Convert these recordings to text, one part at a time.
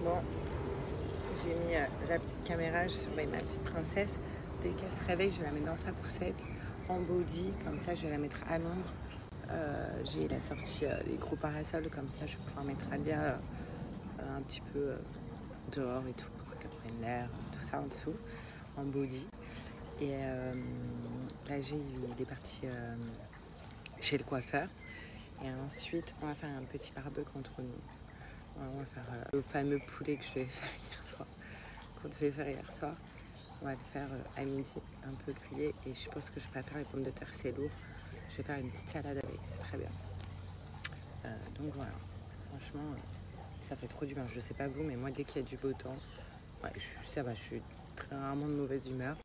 Bon, j'ai mis la petite caméra, je surveille ma petite princesse. Dès qu'elle se réveille, je la mets dans sa poussette en body, comme ça je vais la mettre à l'ombre. J'ai la sortie les gros parasols, comme ça je vais pouvoir mettre Alia un petit peu dehors et tout pour qu'elle prenne l'air, tout ça en dessous, en body. Et là il est parti chez le coiffeur. Et ensuite on va faire un petit barbecue entre nous. On va faire le fameux poulet que je devais faire hier soir. Qu'on devait faire hier soir. On va le faire à midi, un peu grillé. Et je pense que je vais pas faire les pommes de terre, c'est lourd. Je vais faire une petite salade avec, c'est très bien. Donc voilà, franchement, ça fait trop du bien. Je sais pas vous, mais moi, dès qu'il y a du beau temps, ouais, ça va, je suis très rarement de mauvaise humeur.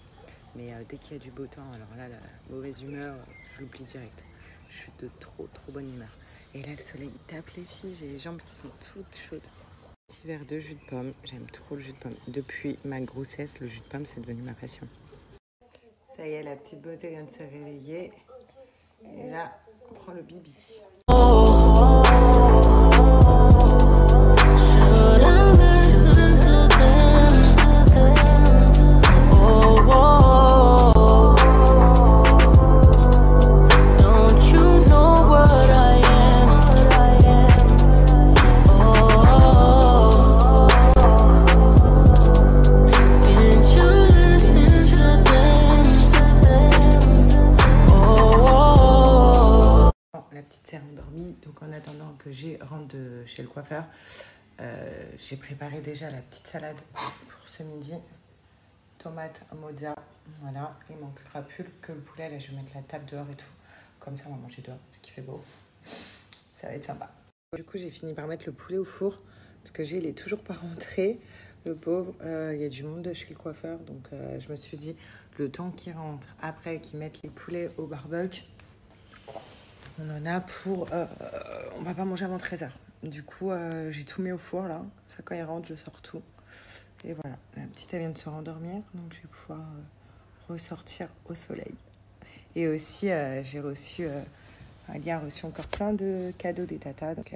Mais dès qu'il y a du beau temps, alors là, la mauvaise humeur, je l'oublie direct. Je suis de trop bonne humeur. Et là, le soleil tape les filles, j'ai les jambes qui sont toutes chaudes. Petit verre de jus de pomme, j'aime trop le jus de pomme. Depuis ma grossesse, le jus de pomme, c'est devenu ma passion. Ça y est, la petite beauté vient de se réveiller. Et là, on prend le bibi. Donc en attendant que j'ai rentre de chez le coiffeur, j'ai préparé déjà la petite salade pour ce midi. Tomate mozza, voilà. Il manquera plus que le poulet. Là, je vais mettre la table dehors et tout. Comme ça, on va manger dehors, vu qu'il fait beau. Ça va être sympa. Du coup, j'ai fini par mettre le poulet au four parce que il est toujours pas rentré. Le pauvre, il y a du monde chez le coiffeur. Donc, je me suis dit, le temps qu'il rentre, après qu'ils mettent les poulets au barbecue, on en a pour... on va pas manger avant 13h. Du coup, j'ai tout mis au four, là. Ça, quand il rentre, je sors tout. Et voilà. La petite, elle vient de se rendormir. Donc, je vais pouvoir ressortir au soleil. Et aussi, j'ai reçu... Ali a reçu encore plein de cadeaux des tatas. Donc,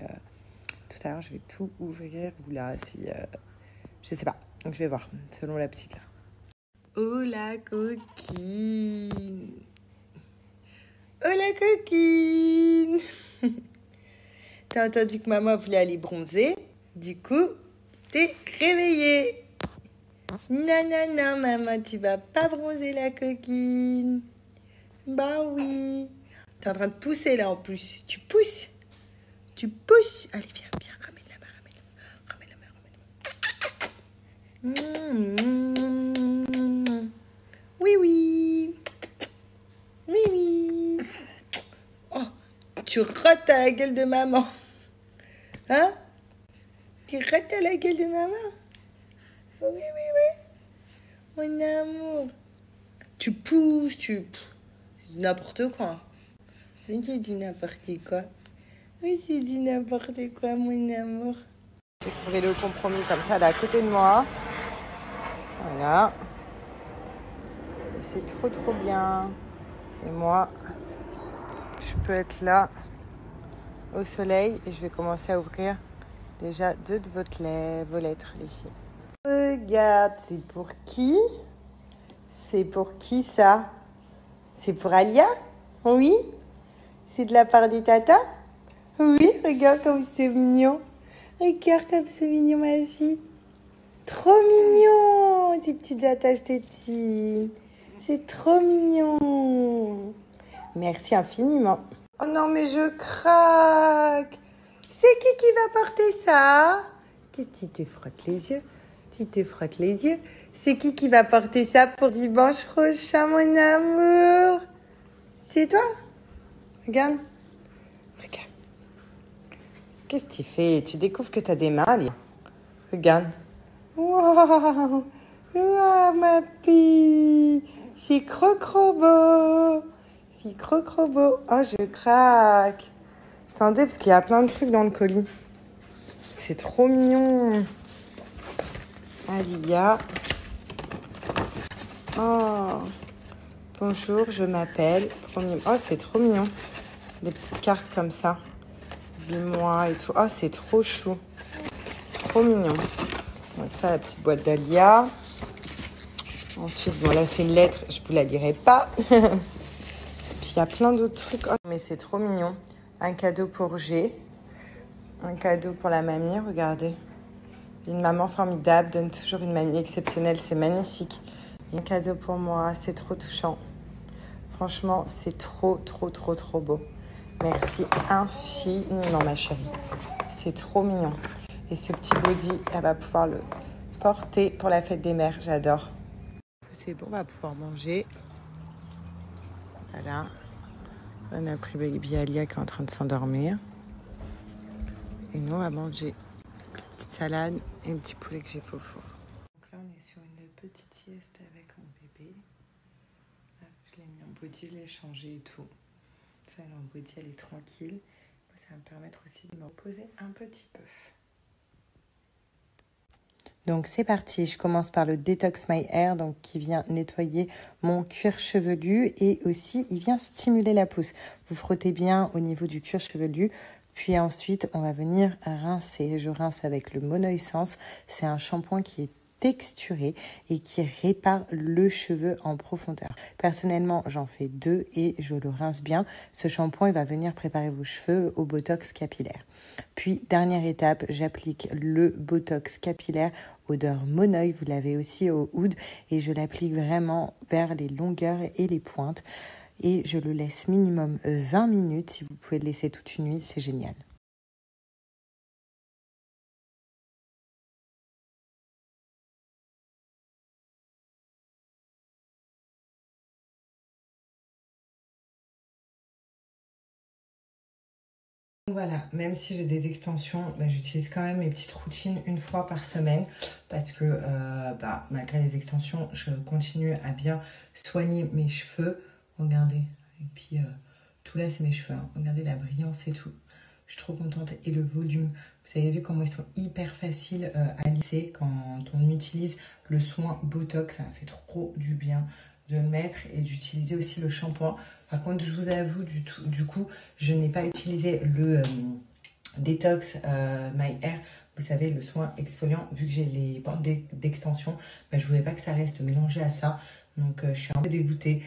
tout à l'heure, je vais tout ouvrir. Ou là, si... je sais pas. Donc, je vais voir, selon la petite, là. Oh, la coquine! Oh la coquine! T'as entendu que maman voulait aller bronzer? Du coup, t'es réveillée. Non, maman, tu vas pas bronzer la coquine. Bah oui. T'es en train de pousser là en plus. Tu pousses. Allez, viens, ramène la main. Oui. Oh, tu rates à la gueule de maman. Hein? Tu rates à la gueule de maman? Oui. Mon amour. Tu pousses, n'importe quoi. Oui, j'ai dit n'importe quoi, mon amour. J'ai trouvé le compromis comme ça, là, à côté de moi. Voilà. Et c'est trop bien. Et moi... je peux être là au soleil et je vais commencer à ouvrir déjà 2 de vos lettres, les filles. Regarde, c'est pour qui? C'est pour qui ça? C'est pour Alia? Oui? C'est de la part des tatas? Oui, regarde comme c'est mignon. Regarde comme c'est mignon, ma fille. Trop mignon, tes petites attaches tétines. C'est trop mignon. Merci infiniment. Oh non, mais je craque. C'est qui va porter ça? Tu te frottes les yeux. C'est qui va porter ça pour dimanche prochain, mon amour? C'est toi? Regarde. Qu'est-ce que tu fais? Tu découvres que tu as des mains, là. Regarde. Waouh, ma fille. C'est trop beau. Oh, je craque. Attendez, parce qu'il y a plein de trucs dans le colis. C'est trop mignon. Alia. Oh. Bonjour, je m'appelle. Oh, c'est trop mignon. Des petites cartes comme ça. Vis-moi et tout. Oh, c'est trop chou. Trop mignon. Donc ça, la petite boîte d'Alia. Ensuite, bon là c'est une lettre, je vous la lirai pas. Puis il y a plein d'autres trucs. Oh, mais c'est trop mignon. Un cadeau pour G. Un cadeau pour la mamie, regardez. Une maman formidable donne toujours une mamie exceptionnelle, c'est magnifique. Un cadeau pour moi, c'est trop touchant. Franchement, c'est trop beau. Merci infiniment ma chérie. C'est trop mignon. Et ce petit body, elle va pouvoir le porter pour la fête des mères, j'adore. C'est bon, on va pouvoir manger. Voilà. On a pris baby Alia qui est en train de s'endormir. Et nous, on va manger une petite salade et un petit poulet que j'ai fait au four. Donc là, on est sur une petite sieste avec mon bébé. Là, je l'ai mis en body, je l'ai changé et tout. Ça, en body, elle est tranquille. Ça va me permettre aussi de me reposer un petit peu. Donc c'est parti, je commence par le Detox My Hair, donc qui vient nettoyer mon cuir chevelu et aussi il vient stimuler la pousse. Vous frottez bien au niveau du cuir chevelu, puis ensuite on va venir rincer. Je rince avec le Monoessence, c'est un shampoing qui est texturé et qui répare le cheveu en profondeur. Personnellement, j'en fais 2 et je le rince bien. Ce shampoing, il va venir préparer vos cheveux au botox capillaire. Puis, dernière étape, j'applique le botox capillaire odeur Moneuil. Vous l'avez aussi au oud et je l'applique vraiment vers les longueurs et les pointes. Et je le laisse minimum 20 minutes. Si vous pouvez le laisser toute une nuit, c'est génial. Voilà, même si j'ai des extensions, j'utilise quand même mes petites routines une fois par semaine parce que malgré les extensions, je continue à bien soigner mes cheveux. Regardez, et puis tout là c'est mes cheveux, hein. Regardez la brillance et tout. Je suis trop contente et le volume. Vous avez vu comment ils sont hyper faciles à lisser quand on utilise le soin Botox. Ça me fait trop du bien de le mettre et d'utiliser aussi le shampoing. Par contre, je vous avoue, du coup, je n'ai pas utilisé le Detox My Hair. Vous savez, le soin exfoliant, vu que j'ai les bandes d'extension, je ne voulais pas que ça reste mélangé à ça. Donc, je suis un peu dégoûtée.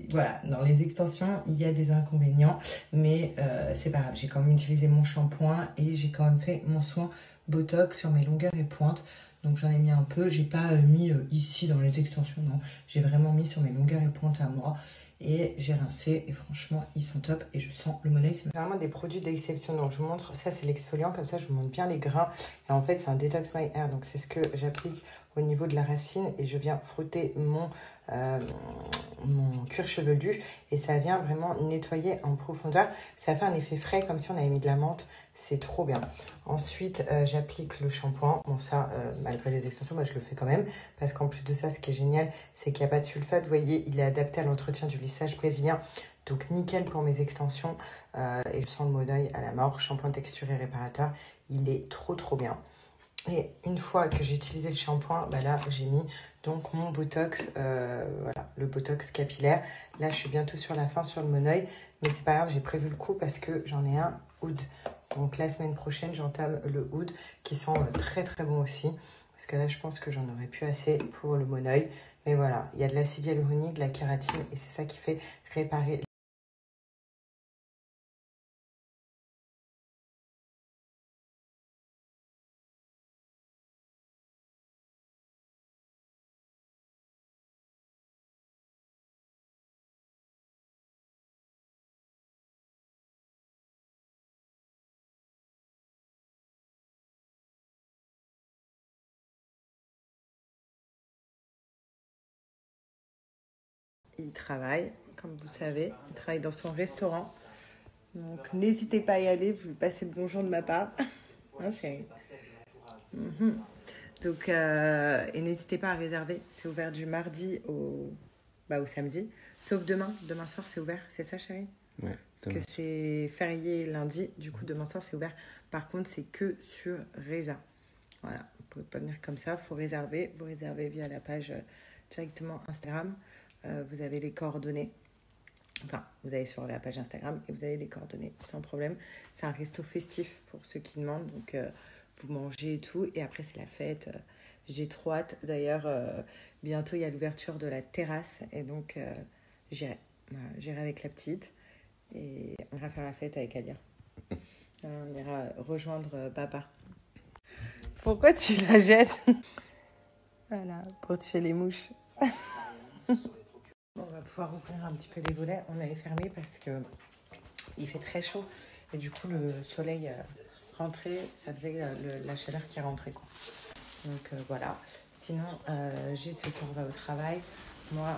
Voilà, dans les extensions, il y a des inconvénients. Mais c'est pas grave, j'ai quand même utilisé mon shampoing et j'ai quand même fait mon soin Botox sur mes longueurs et pointes. Donc j'en ai mis un peu, j'ai pas mis ici dans les extensions, non. J'ai vraiment mis sur mes longueurs et pointes à moi. Et j'ai rincé et franchement ils sont top et je sens le Moneuil. C'est vraiment des produits d'exception. Donc je vous montre, ça c'est l'exfoliant, comme ça je vous montre bien les grains. Et en fait c'est un Detox My Hair, donc c'est ce que j'applique au niveau de la racine. Et je viens frotter mon cuir chevelu et ça vient vraiment nettoyer en profondeur. Ça fait un effet frais comme si on avait mis de la menthe. C'est trop bien. Ensuite, j'applique le shampoing. Bon, ça, malgré les extensions, je le fais quand même. Parce qu'en plus de ça, ce qui est génial, c'est qu'il n'y a pas de sulfate. Vous voyez, il est adapté à l'entretien du lissage brésilien. Donc, nickel pour mes extensions. Et je sens le Moneuil à la mort. Shampoing texturé réparateur. Il est trop bien. Et une fois que j'ai utilisé le shampoing, là, j'ai mis donc mon Botox, voilà, le Botox capillaire. Là, je suis bientôt sur la fin sur le Moneuil. Mais c'est pas grave, j'ai prévu le coup parce que j'en ai un oud. Donc la semaine prochaine, j'entame le oud qui sent très bon aussi. Parce que là, je pense que j'en aurais plus assez pour le Moneuil. Mais voilà, il y a de l'acide hyaluronique, de la kératine et c'est ça qui fait réparer. Il travaille, comme vous savez, il travaille dans son restaurant. Donc n'hésitez pas à y aller, vous passez le bonjour de ma part. Hein, chérie. Donc, et n'hésitez pas à réserver. C'est ouvert du mardi au samedi. Sauf demain. Demain soir, c'est ouvert. C'est ça, chérie? Ouais. Parce que c'est férié lundi. Du coup, demain soir, c'est ouvert. Par contre, c'est que sur Reza. Voilà. Vous ne pouvez pas venir comme ça. Il faut réserver. Vous réservez via la page directement Instagram. Vous avez les coordonnées. Enfin, vous allez sur la page Instagram et vous avez les coordonnées sans problème. C'est un resto festif pour ceux qui demandent. Donc, vous mangez et tout. Et après, c'est la fête. J'ai trop hâte. D'ailleurs, bientôt, il y a l'ouverture de la terrasse. Et donc, j'irai. Voilà, j'irai avec la petite. Et on ira faire la fête avec Alia. On ira rejoindre papa. Pourquoi tu la jettes? Voilà, pour tuer les mouches. On va pouvoir ouvrir un petit peu les volets. On avait fermé parce que il fait très chaud. Et du coup, le soleil rentrait, ça faisait la chaleur qui rentrait, quoi. Donc voilà. Sinon, Gilles ce soir va au travail. Moi,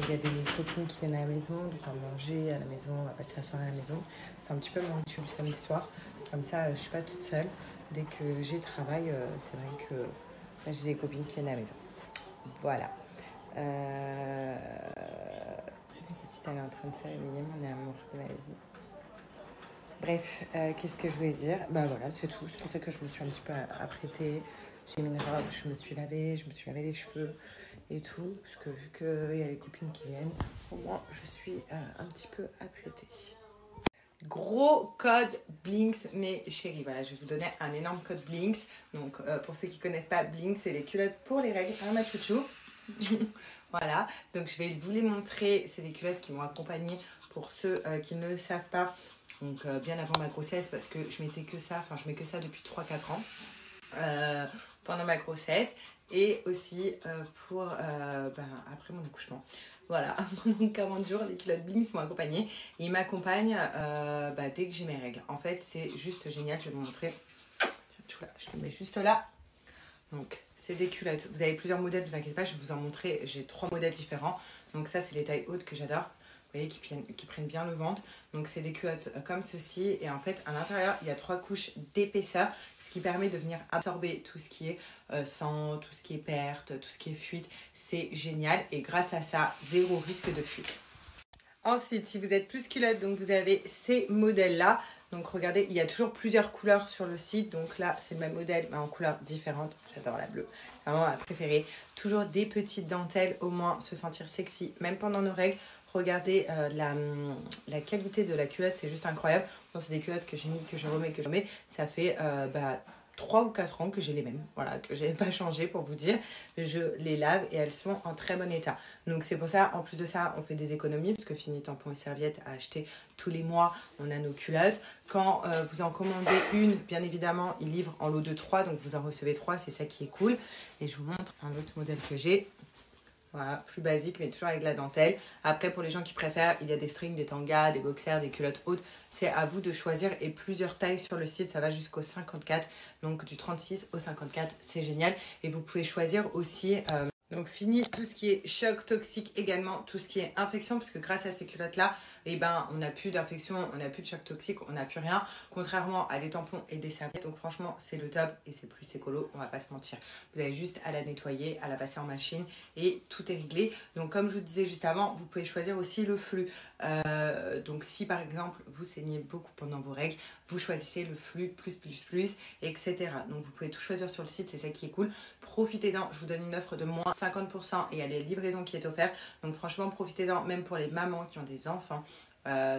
il y a des copines qui viennent à la maison, donc on va manger à la maison, on va passer la soirée à la maison. C'est un petit peu mon rituel du samedi soir. Comme ça, je suis pas toute seule. Dès que j'ai travail, c'est vrai que là, j'ai des copines qui viennent à la maison. Voilà. Si elle est en train de se réveiller, mon amour de ma vie. Bref, qu'est-ce que je voulais dire? Bah voilà, c'est tout. C'est pour ça que je me suis un petit peu apprêtée. J'ai mis une robe, je me suis lavée les cheveux et tout. Parce que vu qu'il y a les copines qui viennent, au moins je suis un petit peu apprêtée. Gros code Blinks, mes chéris. Voilà, je vais vous donner un énorme code Blinks. Donc, pour ceux qui ne connaissent pas, Blinks, c'est les culottes pour les règles. Un machouchou. Voilà, donc je vais vous les montrer. C'est des culottes qui m'ont accompagnée pour ceux qui ne le savent pas. Donc, bien avant ma grossesse, parce que je mettais que ça. Enfin, je mets que ça depuis 3-4 ans. Pendant ma grossesse. Et aussi pour après mon accouchement. Voilà, pendant 40 jours, les culottes Blinks m'ont accompagnée. Et ils m'accompagnent dès que j'ai mes règles. En fait, c'est juste génial. Je vais vous montrer. Je te mets juste là. Donc, c'est des culottes. Vous avez plusieurs modèles, ne vous inquiétez pas. Je vais vous en montrer. J'ai 3 modèles différents. Donc, ça, c'est les tailles hautes que j'adore. Vous voyez, qui prennent bien le ventre. Donc, c'est des culottes comme ceci. Et en fait, à l'intérieur, il y a 3 couches d'épaisseur, ce qui permet de venir absorber tout ce qui est sang, tout ce qui est perte, tout ce qui est fuite. C'est génial. Et grâce à ça, 0 risque de fuite. Ensuite, si vous êtes plus culotte, donc vous avez ces modèles-là. Donc regardez, il y a toujours plusieurs couleurs sur le site. Donc là, c'est le même modèle, mais en couleurs différentes. J'adore la bleue. C'est vraiment ma préférée. Toujours des petites dentelles, au moins se sentir sexy, même pendant nos règles. Regardez la qualité de la culotte, c'est juste incroyable. Bon, c'est des culottes que j'ai mis, que je remets. Ça fait 3 ou 4 ans que j'ai les mêmes, voilà, que je n'ai pas changé pour vous dire. Je les lave et elles sont en très bon état. Donc c'est pour ça, en plus de ça, on fait des économies, parce que fini tampons et serviettes à acheter tous les mois, on a nos culottes. Quand vous en commandez une, bien évidemment, ils livrent en lot de 3, donc vous en recevez 3, c'est ça qui est cool. Et je vous montre un autre modèle que j'ai. Voilà, plus basique, mais toujours avec la dentelle. Après, pour les gens qui préfèrent, il y a des strings, des tangas, des boxers, des culottes hautes. C'est à vous de choisir. Et plusieurs tailles sur le site, ça va jusqu'au 54. Donc, du 36 au 54, c'est génial. Et vous pouvez choisir aussi... donc fini tout ce qui est choc toxique également, tout ce qui est infection, parce que grâce à ces culottes-là, eh ben, on n'a plus d'infection, on n'a plus de choc toxique, on n'a plus rien, contrairement à des tampons et des serviettes. Donc franchement, c'est le top et c'est plus écolo, on va pas se mentir. Vous avez juste à la nettoyer, à la passer en machine et tout est réglé. Donc comme je vous disais juste avant, vous pouvez choisir aussi le flux. Donc si par exemple, vous saignez beaucoup pendant vos règles, vous choisissez le flux plus, etc. Donc vous pouvez tout choisir sur le site, c'est ça qui est cool. Profitez-en, je vous donne une offre de moins 50% et il y a les livraisons qui est offerte. Donc franchement, profitez-en, même pour les mamans qui ont des enfants,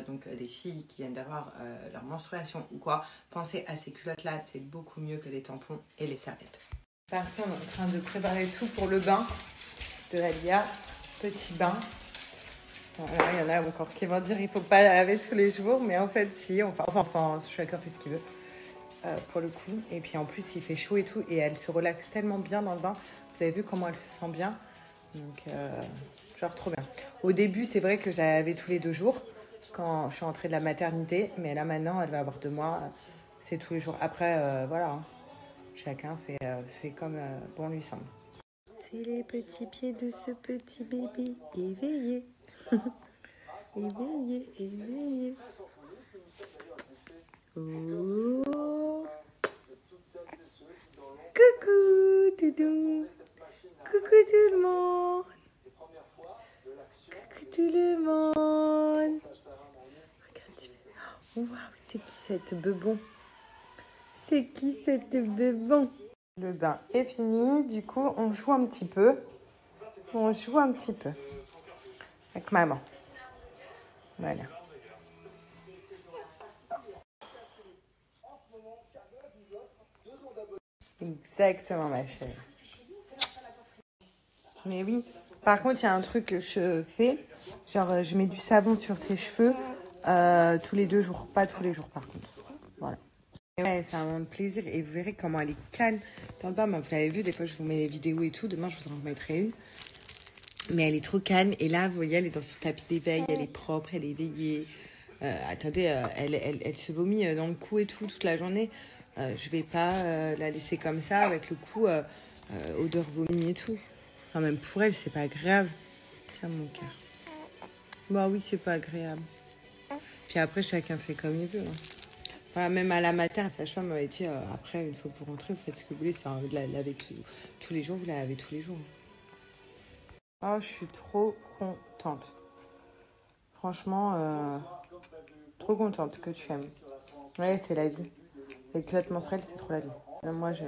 donc des filles qui viennent d'avoir leur menstruation ou quoi. Pensez à ces culottes-là, c'est beaucoup mieux que les tampons et les serviettes. Parti, on est en train de préparer tout pour le bain de Alia. Petit bain. Bon, alors, il y en a encore qui vont dire qu'il ne faut pas la laver tous les jours, mais en fait, si. Enfin, chacun fait ce qu'il veut. Pour le coup, et puis en plus il fait chaud et tout, et elle se relaxe tellement bien dans le bain. Vous avez vu comment elle se sent bien, donc genre trop bien. Au début c'est vrai que je la lavais tous les 2 jours quand je suis rentrée de la maternité, mais là maintenant elle va avoir 2 mois, c'est tous les jours. Après voilà, hein. Chacun fait comme bon lui semble. C'est les petits pieds de ce petit bébé éveillé. éveillé. Oh. Coucou Doudou. Coucou tout le monde. Coucou tout le monde. Regarde. Waouh, c'est qui cette bebon? C'est qui cette bebon? Le bain est fini. Du coup, on joue un petit peu. Avec maman. Voilà. Exactement, ma chérie. Mais oui. Par contre, il y a un truc que je fais. Genre, je mets du savon sur ses cheveux tous les 2 jours. Pas tous les jours, par contre. Voilà. Et ouais, c'est un moment de plaisir. Et vous verrez comment elle est calme dans le bain. Vous l'avez vu, des fois, je vous mets des vidéos et tout. Demain, je vous en remettrai une. Mais elle est trop calme. Et là, vous voyez, elle est dans son tapis d'éveil. Elle est propre, elle est éveillée. Attendez, elle se vomit dans le cou et tout toute la journée. Je vais pas la laisser comme ça avec le cou odeur vomi et tout. Enfin, même pour elle, c'est pas agréable. Tiens, mon cœur. Bah oui, c'est pas agréable. Puis après, chacun fait comme il veut. Hein. Voilà, même à la matin, sa femme m'avait dit après, une fois que vous rentrez, vous faites ce que vous voulez. C'est de la laver tous les jours, vous la lavez tous les jours. Oh, je suis trop contente. Franchement, trop contente que tu aimes. Ouais, c'est la vie. Les culottes menstruelles, c'est trop la vie. Moi, je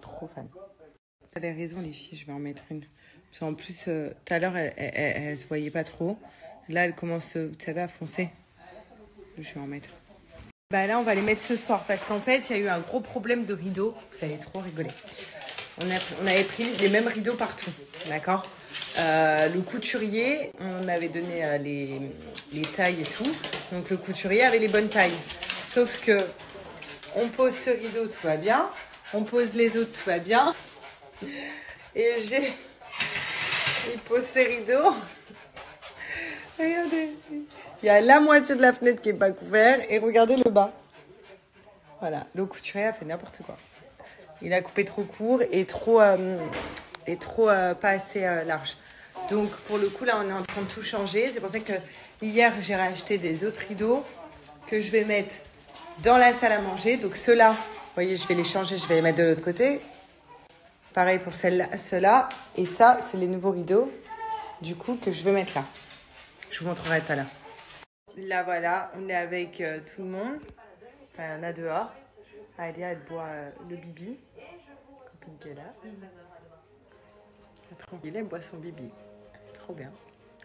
trop fan. Vous avez raison, les filles, je vais en mettre une. Parce qu'en plus, tout à l'heure, elle se voyait pas trop. Là, elle commence, vous savez, à foncer. Je vais en mettre. Bah là, on va les mettre ce soir parce qu'en fait, il y a eu un gros problème de rideaux. Vous allez trop rigoler. On avait pris les mêmes rideaux partout, d'accord. Le couturier, on avait donné les tailles et tout. Donc, le couturier avait les bonnes tailles. Sauf que on pose ce rideau, tout va bien. On pose les autres, tout va bien. Et il pose ses rideaux. Regardez. Il y a la moitié de la fenêtre qui n'est pas couverte. Et regardez le bas. Voilà. Le couturier a fait n'importe quoi. Il a coupé trop court et trop pas assez large. Donc, pour le coup, là, on est en train de tout changer. C'est pour ça que hier, j'ai racheté des autres rideaux que je vais mettre dans la salle à manger. Donc, ceux-là, vous voyez, je vais les changer. Je vais les mettre de l'autre côté. Pareil pour ceux-là. Et ça, c'est les nouveaux rideaux, du coup, que je vais mettre là. Je vous montrerai tout à l'heure. Là, voilà, on est avec tout le monde. Enfin, il y en a dehors. Alia, elle boit le bibi. Copine qui est là. Tranquille, elle boit son bibi. Trop bien.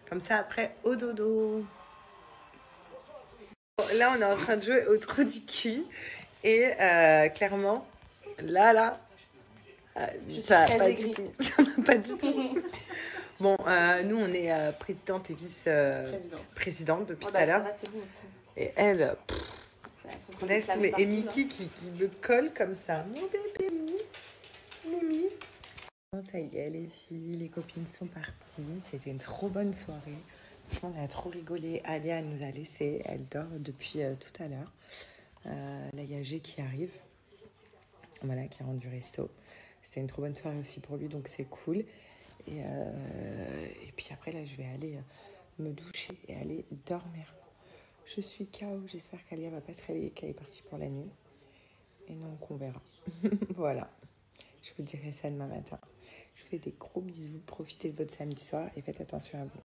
Comme ça, après, au dodo. Bon, là, on est en train de jouer au trou du cul. Et clairement, là, ça va pas du tout. Ça va pas du tout. Bon, nous, on est présidente et vice-présidente depuis tout à l'heure. Et elle, laisse tomber. Et Mickey qui me colle comme ça. Mon bébé, Mimi. Ça y est, les filles, les copines sont parties. C'était une trop bonne soirée. On a trop rigolé. Alia, elle nous a laissé. Elle dort depuis tout à l'heure. Là, il y a G qui arrive. Voilà, qui rentre du resto. C'était une trop bonne soirée aussi pour lui, donc c'est cool. Et puis après, là, je vais aller me doucher et aller dormir. Je suis KO. J'espère qu'Alia va pas se réveiller, qu'elle est partie pour la nuit. Et donc, on verra. Voilà. Je vous dirai ça demain matin. Je vous fais des gros bisous. Profitez de votre samedi soir et faites attention à vous.